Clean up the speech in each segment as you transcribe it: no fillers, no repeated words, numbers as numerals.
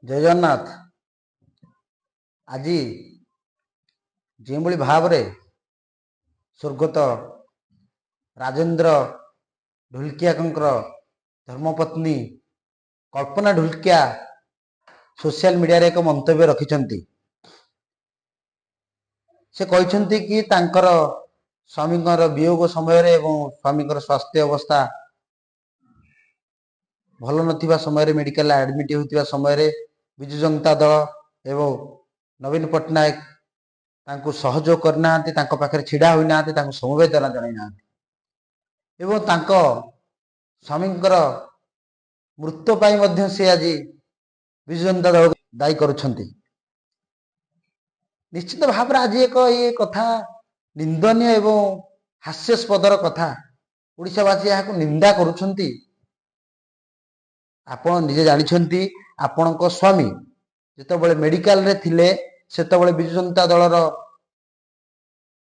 जय जगन्नाथ। आज जो भाव स्वर्गत राजेंद्र ढुलकिया धर्मपत्नी कल्पना ढुलकिया सोशल मीडिया रे एक मंतव्य रखिछंती। से कहते कि तांकर स्वामींकर वियोग समय स्वामींकर स्वास्थ्य अवस्था भल नथिबा समय मेडिकल एडमिट होतिबा समय विजु जनता दल एवं नवीन पट्टनायक तांको सहयोग करना तांको पाखरे छिड़ा होई ना तांको समवेदना जणाई ना एवं तांको स्वामींकर मृत्यु पाई मध्य से आज विजु जनता दल दायी करुछंती। निश्चित भाव आज एक ये कथा निंदनीय एवं हास्यास्पदर कथा ओडिशावासी यहाँ निंदा करुछंती। आपण निजे जानिछंती आपणक स्वामी जेतबेले मेडिकल रे थिले सेतबेले विजु जनता दलर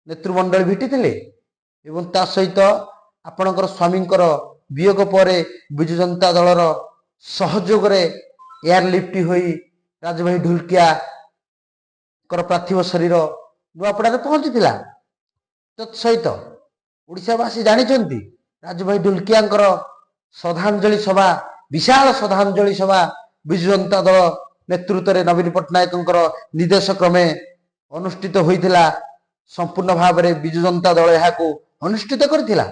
नेतृमंडल भेटिथिले एवं ता सहित आपणकर स्वामींकर वियोग परे विजु जनता दलर सहयोग रे एयरलिफ्ट होई राजभाई ढुलकिया कर पार्थिव शरीर नुआपड़ा पहुंची तत्सहित ओडिशावासी जानिछंती राजभाई ढुलकियांकर श्रद्धांजलि सभा विशाल श्रद्धांजलि सभा विजु जनता दल नेतृत्व में नवीन पट्टनायक निर्देश क्रमे अनुष्ठित होइथिला। संपूर्ण भाव में विजु जनता दल यह अनुष्ठित करथिला।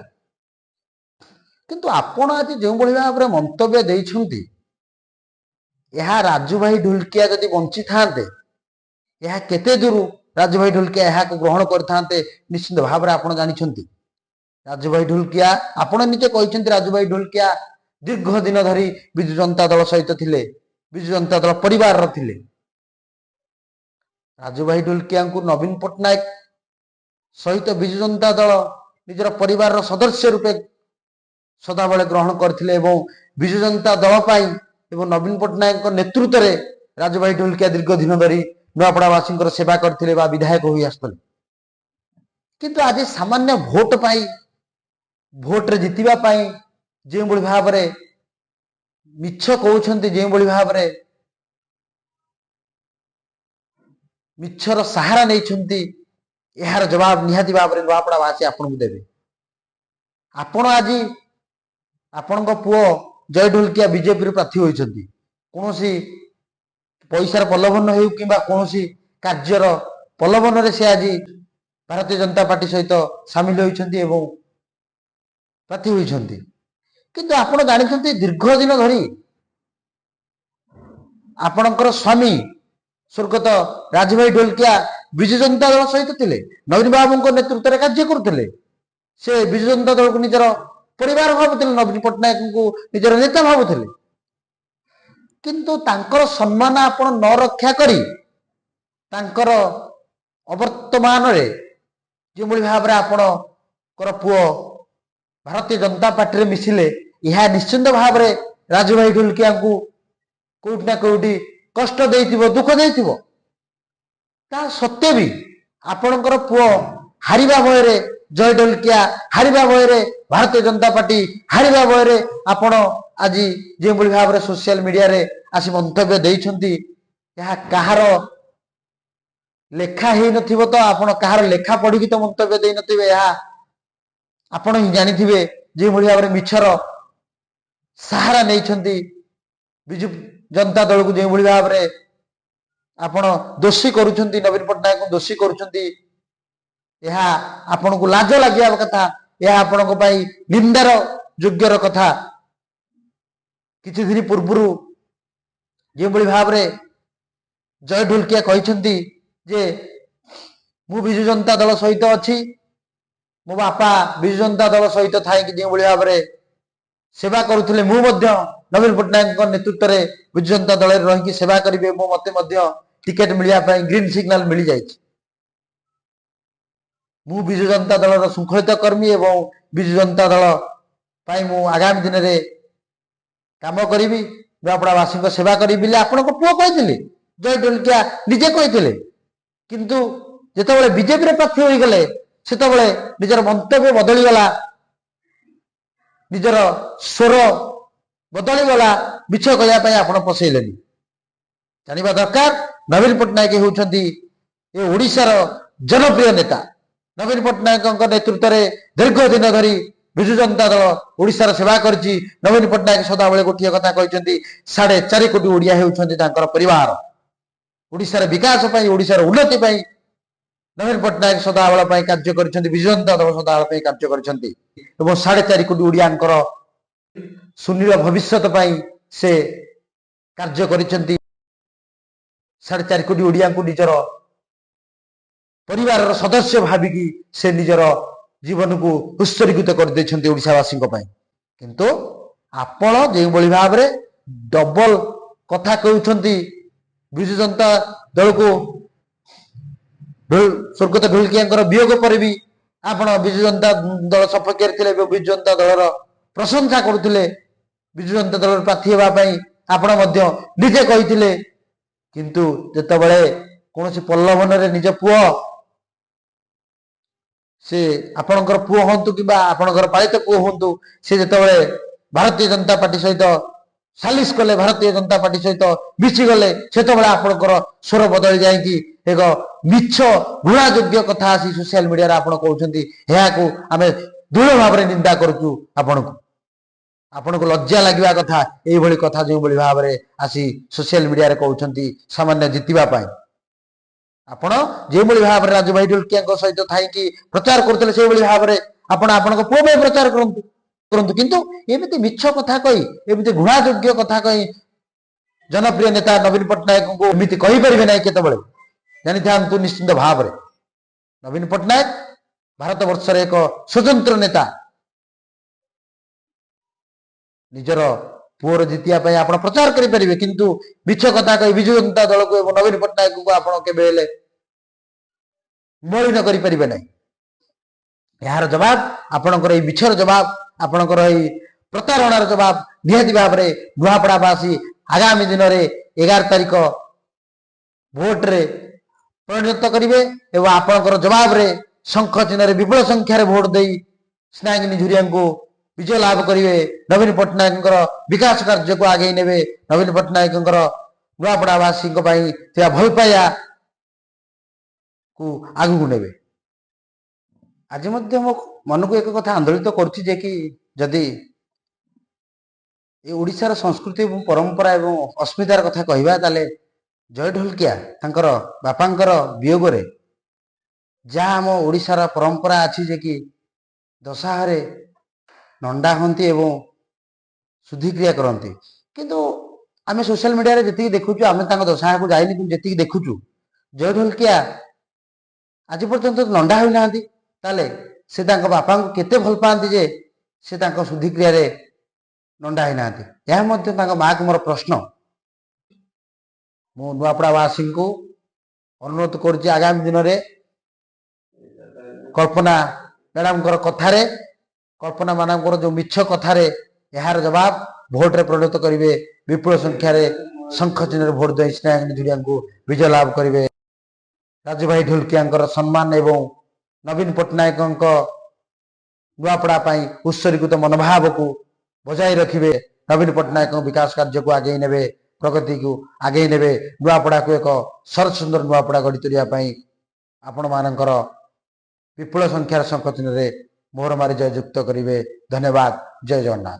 किंतु आपण आज जो भाव में मंतव्य देइछंती यह राजूभाई ढुलकिया यदि बंची थांते यह केते दूर राजूभाई ढुलकिया यह ग्रहण करते निश्चित भाव में आपण जानिछंती। राजूभाई ढुलकिया आपण निजे कहते राजूभाई ढुलकिया दीर्घ दिन धरी विजु जनता दल सहित थिले, विजु जनता दल परिवार थिले। राजूभाई ढुलकिया को नवीन पट्टनायक सहित विजु जनता दल निजर परिवार सदस्य रूपे सदाबले ग्रहण करथिले एवं विजु जनता दल पाई एवं नवीन पट्टनायक नेतृत्व में राजूभाई ढुलकिया दीर्घ दिन धरी नुआपड़ावासी सेवा करथिले बा विधायक होई आस्तले। किंतु आज सामान्य भोट पाई भोट रे जितिबा पाई जो भाव में मिछ कहते जो भाव में मिछर सहारा नहीं यार जवाब निहाती भाव में नुआपड़ावासी आपन को देवे। आपण आज आपण पुओ जय ढुलकिया बीजेपी प्रार्थी होइछंती कौन पैसार प्रलोभन हो कि कार्यर प्रलोभन से आज भारतीय जनता पार्टी सहित सामिल होइछंती एवं प्रार्थी होइछंती। किंतु आपण जानिछंती दीर्घ दिन धरी आपणकर स्वामी स्वर्गत राजूभाई ढुलकिया विजु जनता दल सहित थिले, नवीन बाबू नेतृत्व में कार्य करथिले। से विजु जनता दल को निजर परिवार भावुले, नवीन पट्टनायक को निजर नेता भावुले। किंतु तांकर सम्मान आपण न रक्षा करी तांकर अवर्तमान रे जो भाव में आपणकर पुओ भारतीय जनता पार्टी में मिसिले यह निश्चिंत भाव में राजूभाई ढुलकिया को कोठी ना कोठी कष्ट देइथिबो, दुख देइथिबो। ता सत्य भी आपणकर पुओ हारिबा भय जय ढुलकिया हारिबा भय भारतीय जनता पार्टी हारिबा भय आपण आज जो भाव में सोशल मीडिया रे आसी मंतव्य देइछंती यह कहार लेखा ही नथिबो तो आपण कहार लेखा पढ़ी तो मंतव्य देइ नथिबे यह आपण ही जानिथिबे। जो भाव में मिछर सहारा नहीं विजु जनता दल को जो भाव में आपण दोषी करुछंती, नवीन पट्टनायक को दोषी करुछंती यह आपण को लाज लगिया कथा, यह आपण को पाई निंदार योग्यर कथा। किछि दिन पूर्व जो भाव में जय ढुलकिया कहते जे मु विजु जनता दल सहित अच्छी, मो बापा विजु जनता दल सहित थाई जो भाव में सेवा करुले मु नवीन पट्टनायक नेतृत्व में विजु जनता दल रही सेवा करेंगे मत टिकेट मिलने ग्रीन सिग्नाल मिल जाए। मु विजु जनता दल श्रृंखलित कर्मी एवं विजु जनता दल पाई मु आगामी दिन में काम करी नुआपड़ावासी सेवा करी आपण पुओ कहते जय ढुलकिया निजे कहते। किंतु जितेबाला बीजेपी प्रार्थी हो गले सेतबेले निजर मंतव्य बदलीगला, निजर स्वर बदलीगला, मिछ कहवाई आप पसैले। जानिबा दरकार नवीन पट्टनायक होउछंती ए ओडिशार जनप्रिय नेता। नवीन पट्टनायक नेतृत्व में दीर्घ दिन धरी विजु जनता दल ओडिशार सेवा करछि। नवीन पट्टनायक सदाबले गोटे कथा कहते 4.5 कोटी ओडिया होउछंती तांकर परिवार। ओडिशार विकास पई ओडिशार उन्नति पई नवीन पट्टनायक सदाबल पई कार्य करछंती। विजु जनता दल सदाबल पई कार्य करछंती एवं 4.5 कोटी ओडियानकर सुनील भविष्यत पई से कार्य करछंती। 4.5 कोटी ओडिया को निजर परिवार सदस्य भाविकी से निजर जीवन को उत्सर्गित कर देछंती ओडिशावासी किंतु आपण जे बळी भाव रे डबल कथा कहउछंती विजु जनता दल को स्वर्गत ढोलकिया वियोग पर भी आपण विजु जनता दल सपक्ष थे। विजु जनता दलर प्रशंसा करुले विजु जनता दल प्रार्थी होगापी आपण निजे कही किंतु जितेबाला कौन प्रलोभन निज पुओ से आपणकर पुओ हूँ कि आपणकर पालित पुओ हूँ से जितेबाला भारतीय जनता पार्टी सहित सालिश कले भारतीय जनता पार्टी सहित मिसी गले से आपणकर स्वर बदली जाए एक मिछ घृणायोग्य कथा आसी सोशल मीडिया आप कहते आम दृढ़ भाव में निंदा करुचु। आपन को लज्जा लगे कथा यही कथा जो भाव में आसी सोशल मीडिया कहते सामान्य जितवा आपण जो भाव में राजू भाई ढोलकिया सहित थी प्रचार करते से भाव में आपण पुओ में प्रचार करंतु किंतु एमती मिछ कथा कही एमती घृणायोग्य कथा कही जनप्रिय नेता नवीन पट्टनायक को एमती कही पारे ना केतबले जानी था निश्चिंत भाव में नवीन पट्टनायक भारत वर्ष एक स्वतंत्र नेता निजर पुओर जितिया आप प्रचार करें किंतु मिछ कथा कही विजु जनता दल को नवीन पट्टनायक को आप केबेले मलिन करें ना। यार जवाब आपणकर ये मिछर जवाब आपणकर ये प्रतारणार जवाब निहाती भाव में नुआपड़ावासी आगामी दिन में 11 तारिख भोट रे परिणत करेंगे एवं आपणकर जवाब रे शंख चिन्ह विपुल संख्यार भोट दे स्नेहांगिनी झुरिया को विजय लाभ करेंगे। नवीन पट्टनायक विकास कार्य को आगे ने नवीन पट्टनायक नुआपड़ावासी भल पाया को आगू ने आज मो मन को एक कथा आंदोलित करुच्ची कि जदि ये ओडिशार संस्कृति और परंपरा एवं अस्मितार कथा कहवा ताले जय ढोलकिया तांकर बापांकर वियोग रे जहाँ आम ओडिशार परंपरा अच्छी जे कि दशहरे नंडा हंती एवं शुद्धिक्रिया करती किंतु आम सोशल मीडिया जी देखुचु आम दशहरा को जाइनी जी देखुचु जय ढोलकिया आज पर्यंत नंडा होना ताले से बापा को केते भल पाती जे से शुद्धिक्रिया नंडा होना माँ को मोर प्रश्न मु नुआपड़ावासी को अनुरोध कर आगामी दिन में कल्पना मैडम कथार कल्पना मानकर जो मिछ कथार यार जवाब भोट रे परिणत करेंगे विपुल संख्यार शंख चिन्ह भोट दे स्नेहांगिनी झुरिया को विजय लाभ करेंगे। राजू भाई ढोलकिया सम्मान एवं नवीन पट्टनायक नुआपड़ा उत्सर्गित मनोभाव को बजाय रखिए। नवीन पट्टनायक विकास कार्य को आगे ने प्रगति को आगे ने नुआपड़ा को एक सरस सुंदर नुआपड़ा गढ़ी तोड़ाई आपण मानकर विपुल संख्यार शंख चिन्ह मोहर मारी जय युक्त करेंगे। धन्यवाद। जय जगन्नाथ।